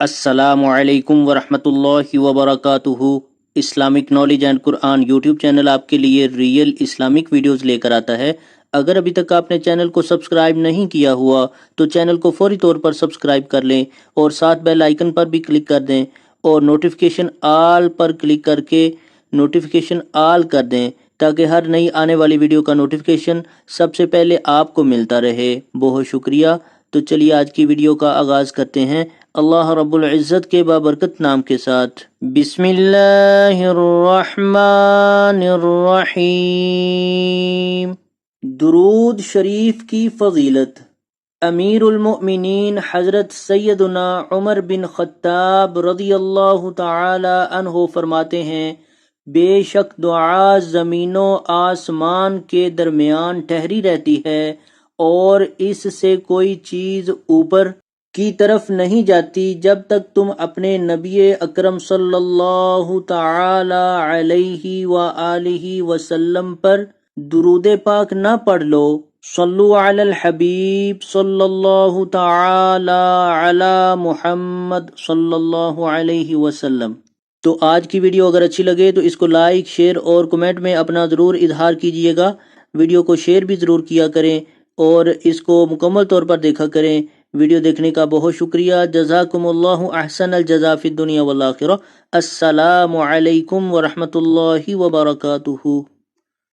السلام علیکم ورحمۃ اللہ وبرکاتہ۔ Islamic knowledge and Quran YouTube channel آپ کے لیے ریئل اسلامک ویڈیوز لے کر آتا ہے۔ اگر ابھی تک آپ نے چینل کو سبسکرائب نہیں کیا ہوا تو چینل کو فوری طور پر سبسکرائب کر لیں اور ساتھ بیل آئیکن پر بھی کلک کر دیں اور نوٹیفیکیشن آل پر کلک کر کے نوٹیفیکیشن آل کر دیں تاکہ ہر نئی آنے والی ویڈیو کا نوٹیفیکیشن سب سے پہلے آپ کو ملتا رہے۔ بہت شکریہ۔ تو چلیے آج کی ویڈیو کا آغاز کرتے ہیں اللہ رب العزت کے بابرکت نام کے ساتھ۔ بسم اللہ الرحمن الرحیم۔ درود شریف کی فضیلت۔ امیر المؤمنین حضرت سیدنا عمر بن خطاب رضی اللہ تعالی عنہ فرماتے ہیں، بے شک دعا زمین و آسمان کے درمیان ٹھہری رہتی ہے اور اس سے کوئی چیز اوپر کی طرف نہیں جاتی جب تک تم اپنے نبی اکرم صلی اللہ تعالی علیہ وآلہ وسلم پر درود پاک نہ پڑھ لو۔ صلو علی الحبیب صلی اللہ تعالی علی محمد صلی اللہ علیہ وسلم۔ تو آج کی ویڈیو اگر اچھی لگے تو اس کو لائک، شیئر اور کمنٹ میں اپنا ضرور اظہار کیجئے گا۔ ویڈیو کو شیئر بھی ضرور کیا کریں اور اس کو مکمل طور پر دیکھا کریں۔ ویڈیو دیکھنے کا بہت شکریہ۔ جزاکم اللہ احسن الجزا فی الدنیا والآخرہ۔ السلام علیکم ورحمۃ اللہ وبرکاتہ۔